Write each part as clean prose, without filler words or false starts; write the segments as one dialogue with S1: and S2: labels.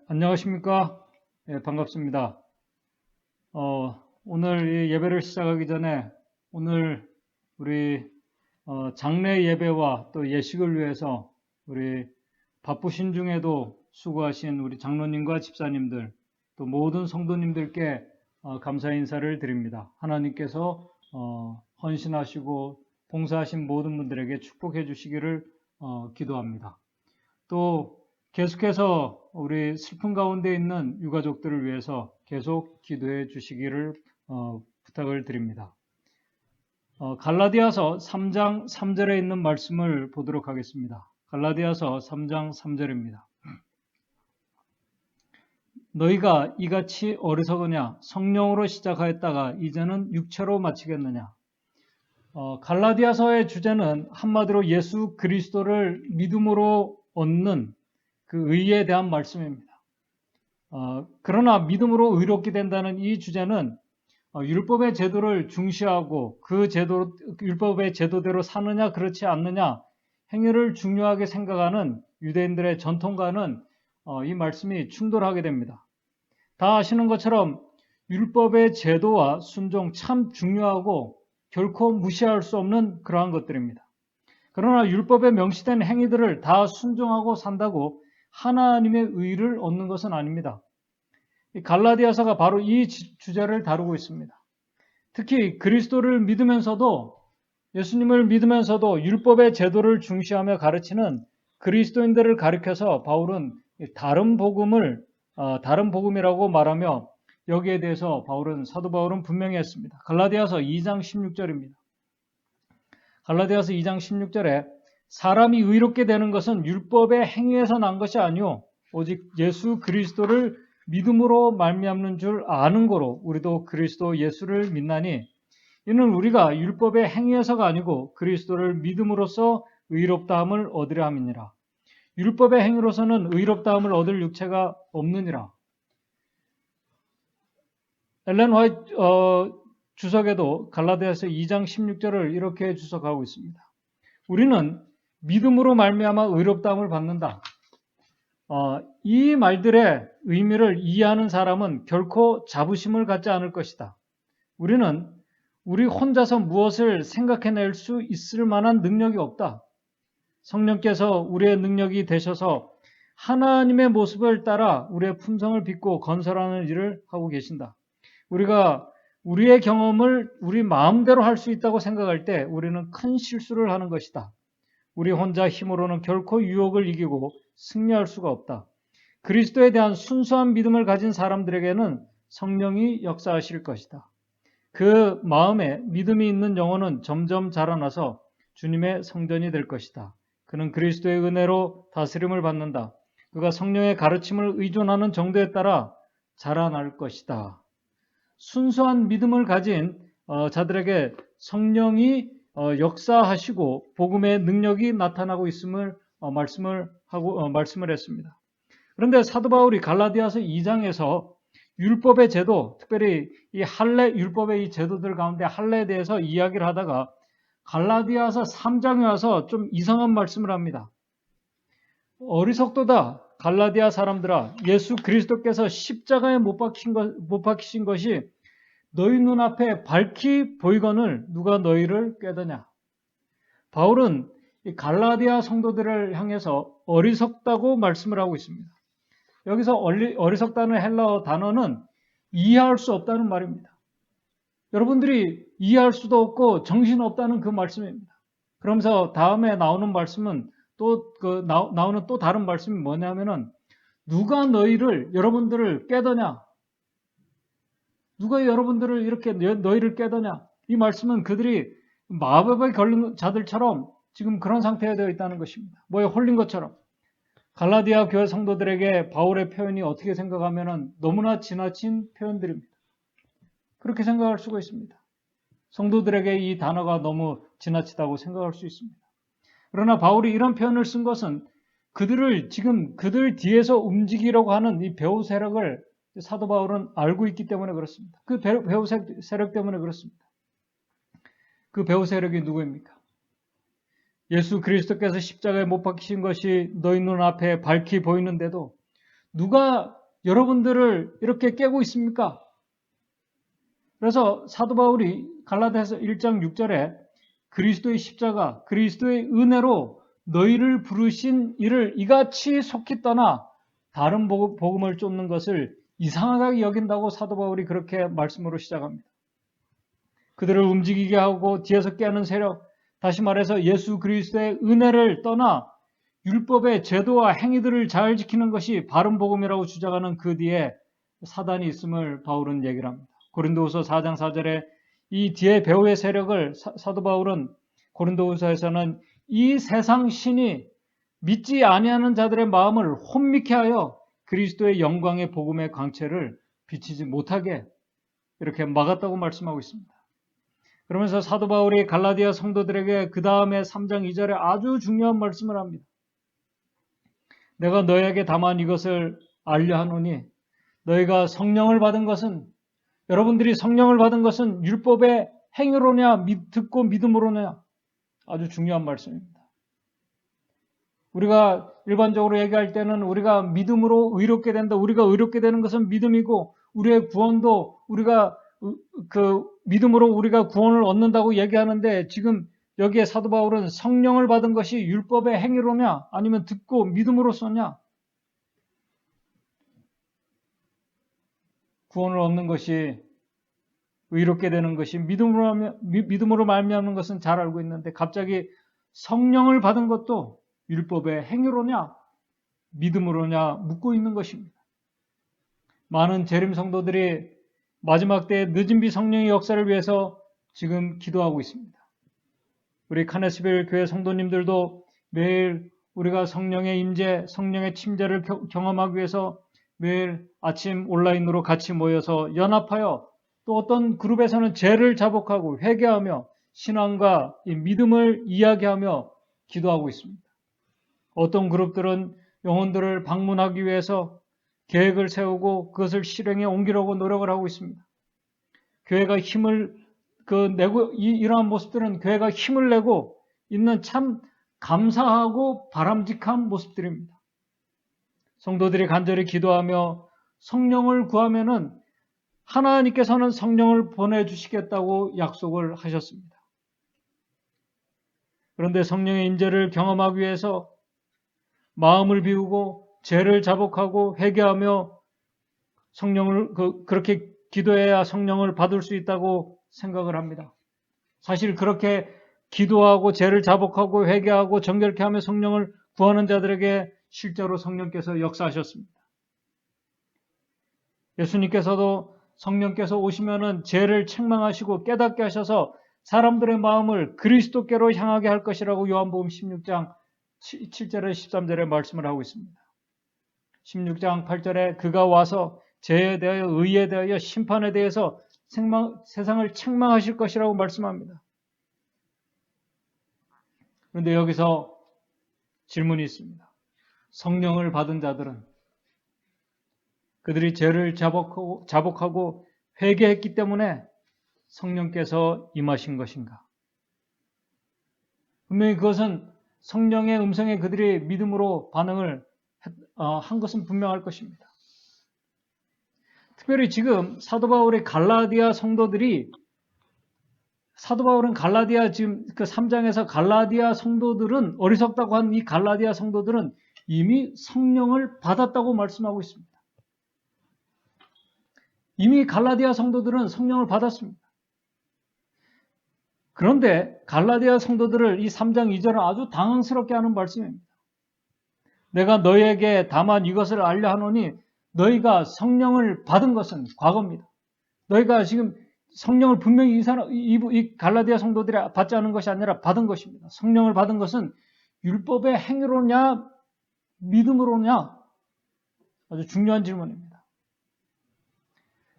S1: 안녕하십니까? 반갑습니다. 오늘 이 예배를 시작하기 전에 오늘 우리 장례 예배와 또 예식을 위해서 우리 바쁘신 중에도 수고하신 우리 장로님과 집사님들 또 모든 성도님들께 감사 인사를 드립니다. 하나님께서 헌신하시고 봉사하신 모든 분들에게 축복해 주시기를 기도합니다. 또 계속해서 우리 슬픔 가운데 있는 유가족들을 위해서 계속 기도해 주시기를 부탁을 드립니다. 갈라디아서 3장 3절에 있는 말씀을 보도록 하겠습니다. 갈라디아서 3장 3절입니다. 너희가 이같이 어리석으냐? 성령으로 시작하였다가 이제는 육체로 마치겠느냐? 갈라디아서의 주제는 한마디로 예수 그리스도를 믿음으로 얻는 그 의에 대한 말씀입니다. 그러나 믿음으로 의롭게 된다는 이 주제는 율법의 제도를 중시하고 율법의 제도대로 사느냐 그렇지 않느냐 행위를 중요하게 생각하는 유대인들의 전통과는 이 말씀이 충돌하게 됩니다. 다 아시는 것처럼 율법의 제도와 순종 참 중요하고 결코 무시할 수 없는 그러한 것들입니다. 그러나 율법에 명시된 행위들을 다 순종하고 산다고 하나님의 의를 얻는 것은 아닙니다. 갈라디아서가 바로 이 주제를 다루고 있습니다. 특히 그리스도를 믿으면서도 예수님을 믿으면서도 율법의 제도를 중시하며 가르치는 그리스도인들을 가리켜서 바울은 다른 복음이라고 말하며 여기에 대해서 사도 바울은 분명히 했습니다. 갈라디아서 2장 16절입니다. 갈라디아서 2장 16절에 사람이 의롭게 되는 것은 율법의 행위에서 난 것이 아니요 오직 예수 그리스도를 믿음으로 말미암는 줄 아는 거로 우리도 그리스도 예수를 믿나니 이는 우리가 율법의 행위에서가 아니고 그리스도를 믿음으로써 의롭다함을 얻으려 함이니라. 율법의 행위로서는 의롭다함을 얻을 육체가 없느니라. 엘렌 화이트 주석에도 갈라디아서 2장 16절을 이렇게 주석하고 있습니다. 우리는 믿음으로 말미암아 의롭다함을 받는다. 이 말들의 의미를 이해하는 사람은 결코 자부심을 갖지 않을 것이다. 우리는 우리 혼자서 무엇을 생각해낼 수 있을 만한 능력이 없다. 성령께서 우리의 능력이 되셔서 하나님의 모습을 따라 우리의 품성을 빚고 건설하는 일을 하고 계신다. 우리가 우리의 경험을 우리 마음대로 할 수 있다고 생각할 때 우리는 큰 실수를 하는 것이다. 우리 혼자 힘으로는 결코 유혹을 이기고 승리할 수가 없다. 그리스도에 대한 순수한 믿음을 가진 사람들에게는 성령이 역사하실 것이다. 그 마음에 믿음이 있는 영혼은 점점 자라나서 주님의 성전이 될 것이다. 그는 그리스도의 은혜로 다스림을 받는다. 그가 성령의 가르침을 의존하는 정도에 따라 자라날 것이다. 순수한 믿음을 가진 자들에게 성령이 역사하시고 복음의 능력이 나타나고 있음을 말씀을 했습니다. 그런데 사도 바울이 갈라디아서 2장에서 율법의 제도, 특별히 이 할례 율법의 이 제도들 가운데 할례에 대해서 이야기를 하다가 갈라디아서 3장에 와서 좀 이상한 말씀을 합니다. 어리석도다 갈라디아 사람들아, 예수 그리스도께서 십자가에 못 박히신 것이 너희 눈앞에 밝히 보이거늘 누가 너희를 꾀더냐. 바울은 이 갈라디아 성도들을 향해서 어리석다고 말씀을 하고 있습니다. 여기서 어리석다는 헬라어 단어는 이해할 수 없다는 말입니다. 여러분들이 이해할 수도 없고 정신없다는 그 말씀입니다. 그러면서 다음에 나오는 말씀은 나오는 또 다른 말씀이 뭐냐면은 누가 여러분들을 깨더냐? 누가 여러분들을 이렇게 너희를 깨더냐? 이 말씀은 그들이 마법에 걸린 자들처럼 지금 그런 상태에 되어 있다는 것입니다. 뭐에 홀린 것처럼. 갈라디아 교회 성도들에게 바울의 표현이 어떻게 생각하면은 너무나 지나친 표현들입니다. 그렇게 생각할 수가 있습니다. 성도들에게 이 단어가 너무 지나치다고 생각할 수 있습니다. 그러나 바울이 이런 표현을 쓴 것은 그들 뒤에서 움직이려고 하는 이 배후 세력을 사도 바울은 알고 있기 때문에 그렇습니다. 그 배후 세력 때문에 그렇습니다. 그 배후 세력이 누구입니까? 예수 그리스도께서 십자가에 못 박히신 것이 너희 눈앞에 밝히 보이는데도 누가 여러분들을 이렇게 깨고 있습니까? 그래서 사도 바울이 갈라디아서 1장 6절에 그리스도의 십자가, 그리스도의 은혜로 너희를 부르신 이를 이같이 속히 떠나 다른 복음을 쫓는 것을 이상하게 여긴다고 사도 바울이 그렇게 말씀으로 시작합니다. 그들을 움직이게 하고 뒤에서 깨는 세력, 다시 말해서 예수 그리스도의 은혜를 떠나 율법의 제도와 행위들을 잘 지키는 것이 바른 복음이라고 주장하는 그 뒤에 사단이 있음을 바울은 얘기를 합니다. 고린도후서 4장 4절에 이 뒤에 배후의 세력을 사도 바울은 고린도후서에서는 이 세상 신이 믿지 아니하는 자들의 마음을 혼미케 하여 그리스도의 영광의 복음의 광채를 비치지 못하게 이렇게 막았다고 말씀하고 있습니다. 그러면서 사도 바울이 갈라디아 성도들에게 그 다음에 3장 2절에 아주 중요한 말씀을 합니다. 내가 너희에게 다만 이것을 알려 하노니 너희가 성령을 받은 것은 여러분들이 성령을 받은 것은 율법의 행위로냐 듣고 믿음으로냐 아주 중요한 말씀입니다. 우리가 일반적으로 얘기할 때는 우리가 믿음으로 의롭게 된다. 우리가 의롭게 되는 것은 믿음이고 우리의 구원도 우리가 그 믿음으로 우리가 구원을 얻는다고 얘기하는데 지금 여기에 사도 바울은 성령을 받은 것이 율법의 행위로냐 아니면 듣고 믿음으로서냐 구원을 얻는 것이 의롭게 되는 것이 믿음으로 말미암는 것은 잘 알고 있는데 갑자기 성령을 받은 것도 율법의 행위로냐 믿음으로냐 묻고 있는 것입니다. 많은 재림 성도들이 마지막 때 늦은 비 성령의 역사를 위해서 지금 기도하고 있습니다. 우리 카네스빌 교회 성도님들도 매일 우리가 성령의 임재, 성령의 침재를 경험하기 위해서 매일 아침 온라인으로 같이 모여서 연합하여 또 어떤 그룹에서는 죄를 자복하고 회개하며 신앙과 이 믿음을 이야기하며 기도하고 있습니다. 어떤 그룹들은 영혼들을 방문하기 위해서 계획을 세우고 그것을 실행에 옮기려고 노력을 하고 있습니다. 교회가 힘을 내고 이러한 모습들은 교회가 힘을 내고 있는 참 감사하고 바람직한 모습들입니다. 성도들이 간절히 기도하며 성령을 구하면은 하나님께서는 성령을 보내주시겠다고 약속을 하셨습니다. 그런데 성령의 임재를 경험하기 위해서 마음을 비우고 죄를 자복하고 회개하며 성령을 그렇게 기도해야 성령을 받을 수 있다고 생각을 합니다. 사실 그렇게 기도하고 죄를 자복하고 회개하고 정결케 하며 성령을 구하는 자들에게 실제로 성령께서 역사하셨습니다. 예수님께서도 성령께서 오시면은 죄를 책망하시고 깨닫게 하셔서 사람들의 마음을 그리스도께로 향하게 할 것이라고 요한복음 16장 7절에 13절에 말씀을 하고 있습니다. 16장 8절에 그가 와서 죄에 대하여 의에 대하여 심판에 대해서 세상을 책망하실 것이라고 말씀합니다. 그런데 여기서 질문이 있습니다. 성령을 받은 자들은 그들이 죄를 자복하고 회개했기 때문에 성령께서 임하신 것인가? 분명히 그것은 성령의 음성에 그들이 믿음으로 반응을 한 것은 분명할 것입니다. 특별히 지금 사도 바울은 갈라디아 지금 그 3장에서 갈라디아 성도들은 어리석다고 한 이 갈라디아 성도들은 이미 성령을 받았다고 말씀하고 있습니다. 이미 갈라디아 성도들은 성령을 받았습니다. 그런데 갈라디아 성도들을 이 3장 2절은 아주 당황스럽게 하는 말씀입니다. 내가 너희에게 다만 이것을 알려 하노니 너희가 성령을 받은 것은 과거입니다. 너희가 지금 성령을 분명히 이 갈라디아 성도들이 받지 않은 것이 아니라 받은 것입니다. 성령을 받은 것은 율법의 행위로냐 믿음으로냐 아주 중요한 질문입니다.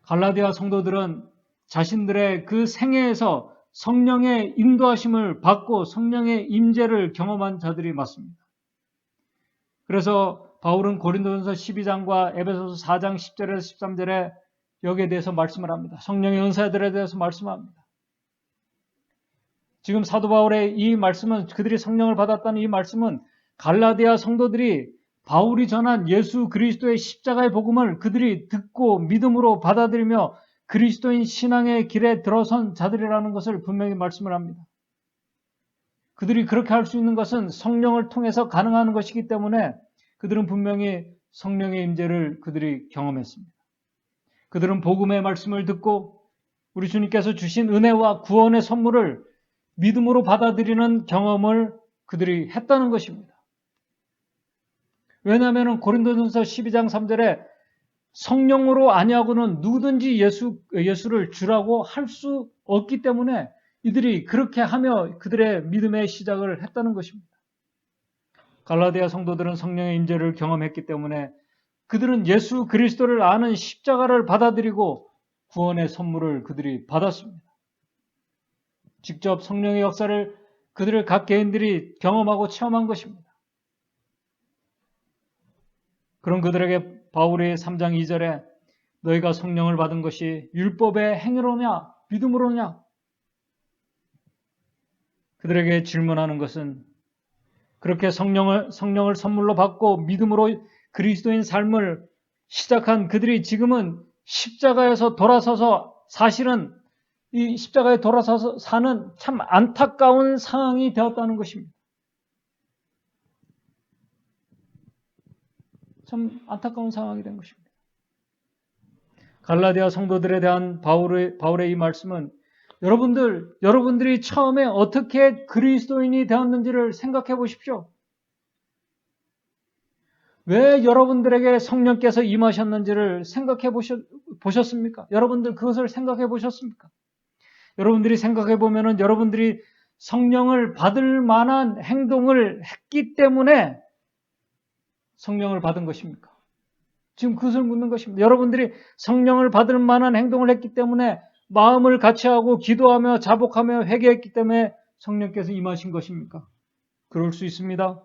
S1: 갈라디아 성도들은 자신들의 그 생애에서 성령의 인도하심을 받고 성령의 임재를 경험한 자들이 맞습니다. 그래서 바울은 고린도전서 12장과 에베소서 4장 10절에서 13절에 여기에 대해서 말씀을 합니다. 성령의 은사들에 대해서 말씀합니다. 지금 사도 바울의 이 말씀은 그들이 성령을 받았다는 이 말씀은 갈라디아 성도들이 바울이 전한 예수 그리스도의 십자가의 복음을 그들이 듣고 믿음으로 받아들이며 그리스도인 신앙의 길에 들어선 자들이라는 것을 분명히 말씀을 합니다. 그들이 그렇게 할 수 있는 것은 성령을 통해서 가능한 것이기 때문에 그들은 분명히 성령의 임재를 그들이 경험했습니다. 그들은 복음의 말씀을 듣고 우리 주님께서 주신 은혜와 구원의 선물을 믿음으로 받아들이는 경험을 그들이 했다는 것입니다. 왜냐하면 고린도전서 12장 3절에 성령으로 아니하고는 누구든지 예수를 주라고 할 수 없기 때문에 이들이 그렇게 하며 그들의 믿음의 시작을 했다는 것입니다. 갈라디아 성도들은 성령의 임재를 경험했기 때문에 그들은 예수 그리스도를 아는 십자가를 받아들이고 구원의 선물을 그들이 받았습니다. 직접 성령의 역사를 그들의 각 개인들이 경험하고 체험한 것입니다. 그런 그들에게 바울이 3장 2절에 너희가 성령을 받은 것이 율법의 행위로냐 믿음으로냐? 그들에게 질문하는 것은 그렇게 성령을 선물로 받고 믿음으로 그리스도인 삶을 시작한 그들이 지금은 십자가에서 돌아서서 사실은 이 십자가에 돌아서서 사는 참 안타까운 상황이 되었다는 것입니다. 참 안타까운 상황이 된 것입니다. 갈라디아 성도들에 대한 바울의 이 말씀은 여러분들이 처음에 어떻게 그리스도인이 되었는지를 생각해 보십시오. 왜 여러분들에게 성령께서 임하셨는지를 생각해 보셨습니까? 여러분들 그것을 생각해 보셨습니까? 여러분들이 생각해 보면은 여러분들이 성령을 받을 만한 행동을 했기 때문에 성령을 받은 것입니까? 지금 그것을 묻는 것입니다. 여러분들이 성령을 받을 만한 행동을 했기 때문에 마음을 같이하고 기도하며 자복하며 회개했기 때문에 성령께서 임하신 것입니까? 그럴 수 있습니다.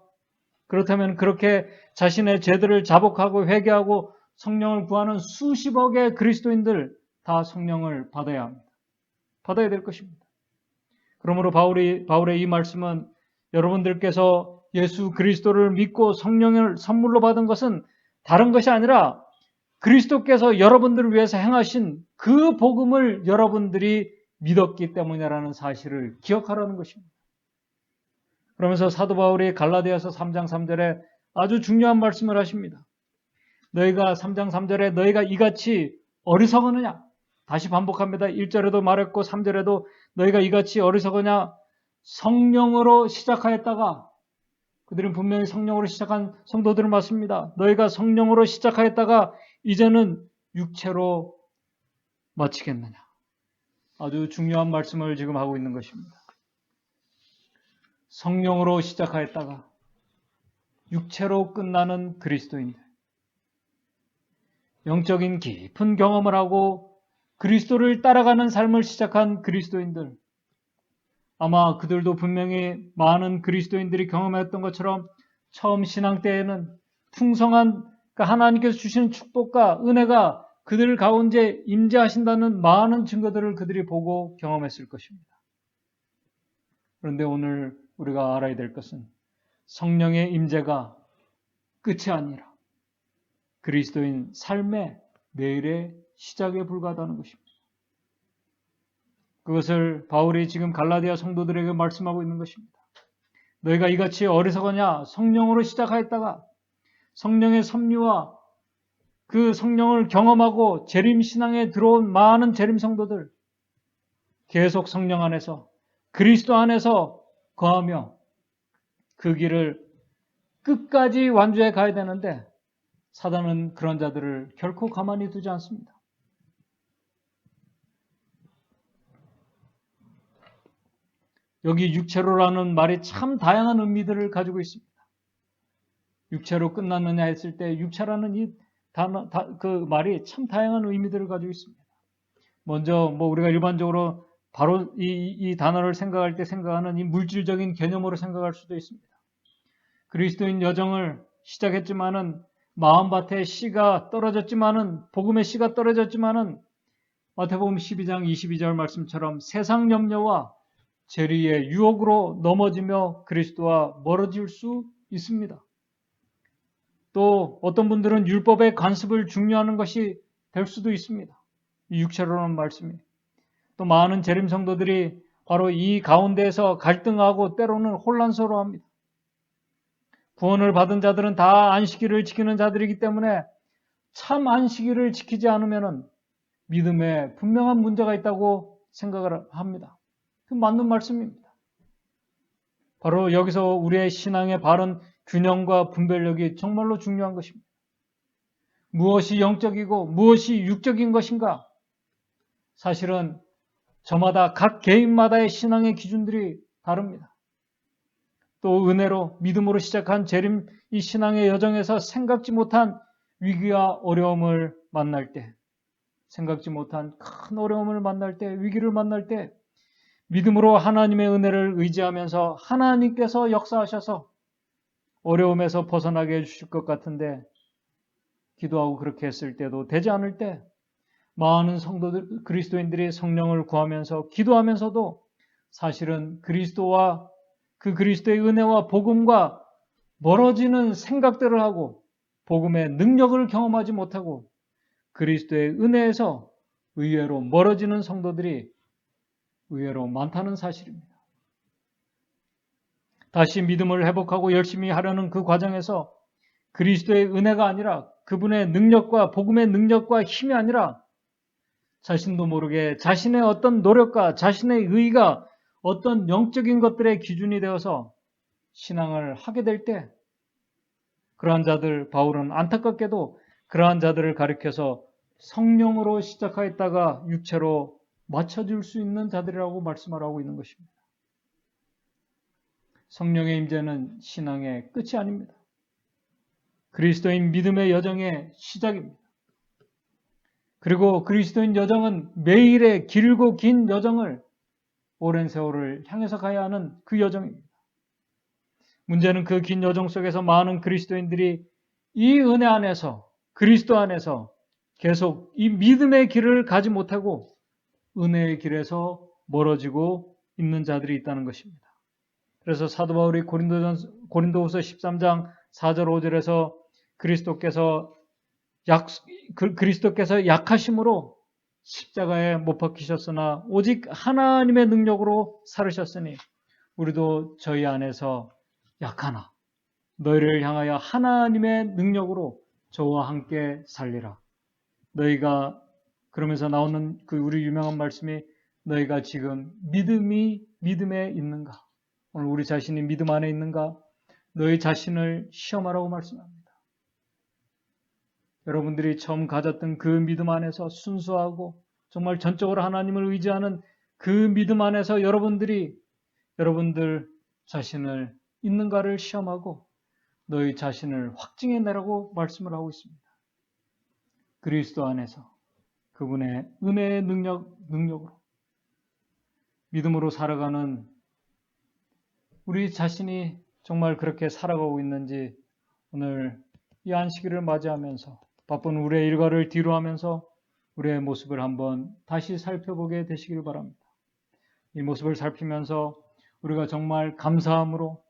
S1: 그렇다면 그렇게 자신의 죄들을 자복하고 회개하고 성령을 구하는 수십억의 그리스도인들 다 성령을 받아야 합니다. 받아야 될 것입니다. 그러므로 바울의 이 말씀은 여러분들께서 예수 그리스도를 믿고 성령을 선물로 받은 것은 다른 것이 아니라 그리스도께서 여러분들을 위해서 행하신 그 복음을 여러분들이 믿었기 때문이라는 사실을 기억하라는 것입니다. 그러면서 사도 바울이 갈라디아서 3장 3절에 아주 중요한 말씀을 하십니다. 3장 3절에 너희가 이같이 어리석으느냐? 다시 반복합니다. 1절에도 말했고 3절에도 너희가 이같이 어리석으냐? 성령으로 시작하였다가 그들은 분명히 성령으로 시작한 성도들을 맞습니다. 너희가 성령으로 시작하였다가 이제는 육체로 마치겠느냐? 아주 중요한 말씀을 지금 하고 있는 것입니다. 성령으로 시작하였다가 육체로 끝나는 그리스도인들. 영적인 깊은 경험을 하고 그리스도를 따라가는 삶을 시작한 그리스도인들. 아마 그들도 분명히 많은 그리스도인들이 경험했던 것처럼 처음 신앙 때에는 풍성한 하나님께서 주시는 축복과 은혜가 그들 가운데 임재하신다는 많은 증거들을 그들이 보고 경험했을 것입니다. 그런데 오늘 우리가 알아야 될 것은 성령의 임재가 끝이 아니라 그리스도인 삶의 매일의 시작에 불과하다는 것입니다. 그것을 바울이 지금 갈라디아 성도들에게 말씀하고 있는 것입니다. 너희가 이같이 어리석으냐? 성령으로 시작하였다가 성령의 섭리와 그 성령을 경험하고 재림신앙에 들어온 많은 재림 성도들 계속 성령 안에서 그리스도 안에서 거하며 그 길을 끝까지 완주해 가야 되는데 사단은 그런 자들을 결코 가만히 두지 않습니다. 여기 육체로라는 말이 참 다양한 의미들을 가지고 있습니다. 육체로 끝났느냐 했을 때 육체라는 이 단어, 그 말이 참 다양한 의미들을 가지고 있습니다. 먼저 우리가 일반적으로 바로 이 단어를 생각할 때 생각하는 이 물질적인 개념으로 생각할 수도 있습니다. 그리스도인 여정을 시작했지만은 마음밭에 씨가 떨어졌지만은 복음의 씨가 떨어졌지만은 마태복음 12장 22절 말씀처럼 세상 염려와 재리의 유혹으로 넘어지며 그리스도와 멀어질 수 있습니다. 또 어떤 분들은 율법의 관습을 중요하는 것이 될 수도 있습니다. 육체로는 말씀이. 또 많은 재림 성도들이 바로 이 가운데에서 갈등하고 때로는 혼란스러워합니다. 구원을 받은 자들은 다 안식일을 지키는 자들이기 때문에 참 안식일을 지키지 않으면 믿음에 분명한 문제가 있다고 생각을 합니다. 그 맞는 말씀입니다. 바로 여기서 우리의 신앙의 바른 균형과 분별력이 정말로 중요한 것입니다. 무엇이 영적이고 무엇이 육적인 것인가? 사실은 저마다 각 개인마다의 신앙의 기준들이 다릅니다. 또 은혜로 믿음으로 시작한 재림 이 신앙의 여정에서 생각지 못한 위기와 어려움을 만날 때, 생각지 못한 큰 어려움을 만날 때, 위기를 만날 때 믿음으로 하나님의 은혜를 의지하면서 하나님께서 역사하셔서 어려움에서 벗어나게 해주실 것 같은데 기도하고 그렇게 했을 때도 되지 않을 때 많은 성도들, 그리스도인들이 성령을 구하면서 기도하면서도 사실은 그리스도와 그 그리스도의 은혜와 복음과 멀어지는 생각들을 하고 복음의 능력을 경험하지 못하고 그리스도의 은혜에서 의외로 멀어지는 성도들이 의외로 많다는 사실입니다. 다시 믿음을 회복하고 열심히 하려는 그 과정에서 그리스도의 은혜가 아니라 그분의 능력과 복음의 능력과 힘이 아니라 자신도 모르게 자신의 어떤 노력과 자신의 의의가 어떤 영적인 것들의 기준이 되어서 신앙을 하게 될 때 그러한 자들, 바울은 안타깝게도 그러한 자들을 가리켜서 성령으로 시작하였다가 육체로 맞춰질 수 있는 자들이라고 말씀하고 있는 것입니다. 성령의 임재는 신앙의 끝이 아닙니다. 그리스도인 믿음의 여정의 시작입니다. 그리고 그리스도인 여정은 매일의 길고 긴 여정을 오랜 세월을 향해서 가야 하는 그 여정입니다. 문제는 그 긴 여정 속에서 많은 그리스도인들이 이 은혜 안에서 그리스도 안에서 계속 이 믿음의 길을 가지 못하고 은혜의 길에서 멀어지고 있는 자들이 있다는 것입니다. 그래서 사도 바울이 고린도후서 13장 4절 5절에서 그리스도께서 약하심으로 십자가에 못 박히셨으나 오직 하나님의 능력으로 살으셨으니 우리도 저희 안에서 약하나 너희를 향하여 하나님의 능력으로 저와 함께 살리라. 너희가 그러면서 나오는 그 우리 유명한 말씀이 너희가 지금 믿음에 있는가? 오늘 우리 자신이 믿음 안에 있는가? 너희 자신을 시험하라고 말씀합니다. 여러분들이 처음 가졌던 그 믿음 안에서 순수하고 정말 전적으로 하나님을 의지하는 그 믿음 안에서 여러분들 자신을 있는가를 시험하고 너희 자신을 확증해내라고 말씀을 하고 있습니다. 그리스도 안에서 그분의 은혜의 능력으로 믿음으로 살아가는 우리 자신이 정말 그렇게 살아가고 있는지 오늘 이 안식일을 맞이하면서 바쁜 우리의 일과를 뒤로하면서 우리의 모습을 한번 다시 살펴보게 되시길 바랍니다. 이 모습을 살피면서 우리가 정말 감사함으로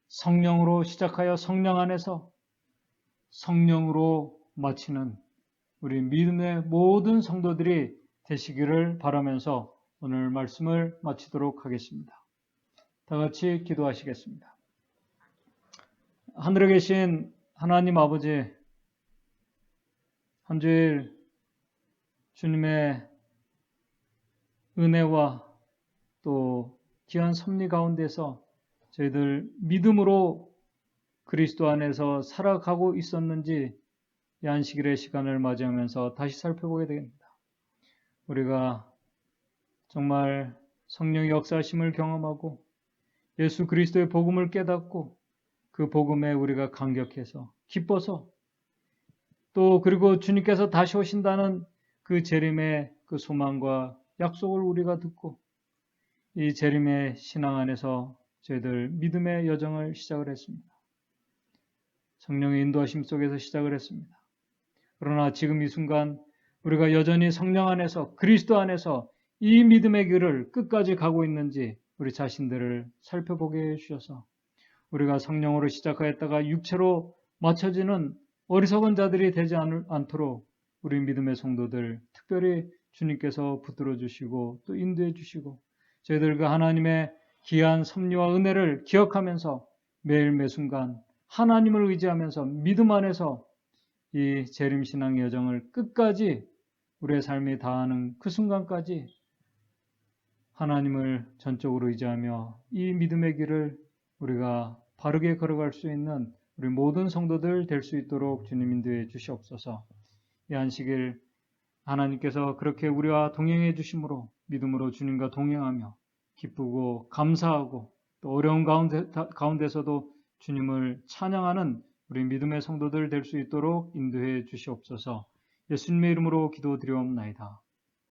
S1: 성령으로 시작하여 성령 안에서 성령으로 마치는 우리 믿음의 모든 성도들이 되시기를 바라면서 오늘 말씀을 마치도록 하겠습니다. 다 같이 기도하시겠습니다. 하늘에 계신 하나님 아버지, 한 주일 주님의 은혜와 또 귀한 섭리 가운데서 저희들 믿음으로 그리스도 안에서 살아가고 있었는지 이 안식일의 시간을 맞이하면서 다시 살펴보게 됩니다. 우리가 정말 성령의 역사하심을 경험하고 예수 그리스도의 복음을 깨닫고 그 복음에 우리가 감격해서 기뻐서 또 그리고 주님께서 다시 오신다는 그 재림의 그 소망과 약속을 우리가 듣고 이 재림의 신앙 안에서 저희들 믿음의 여정을 시작을 했습니다. 성령의 인도하심 속에서 시작을 했습니다. 그러나 지금 이 순간 우리가 여전히 성령 안에서 그리스도 안에서 이 믿음의 길을 끝까지 가고 있는지 우리 자신들을 살펴보게 해주셔서 우리가 성령으로 시작하였다가 육체로 맞춰지는 어리석은 자들이 되지 않도록 우리 믿음의 성도들 특별히 주님께서 붙들어 주시고 또 인도해 주시고 저희들 그 하나님의 귀한 섭리와 은혜를 기억하면서 매일 매순간 하나님을 의지하면서 믿음 안에서 이 재림신앙의 여정을 끝까지 우리의 삶에 다하는 그 순간까지 하나님을 전적으로 의지하며 이 믿음의 길을 우리가 바르게 걸어갈 수 있는 우리 모든 성도들 될 수 있도록 주님 인도해 주시옵소서. 이 안식일 하나님께서 그렇게 우리와 동행해 주심으로 믿음으로 주님과 동행하며 기쁘고 감사하고 또 어려운 가운데서도 주님을 찬양하는 우리 믿음의 성도들 될 수 있도록 인도해 주시옵소서. 예수님의 이름으로 기도드리옵나이다.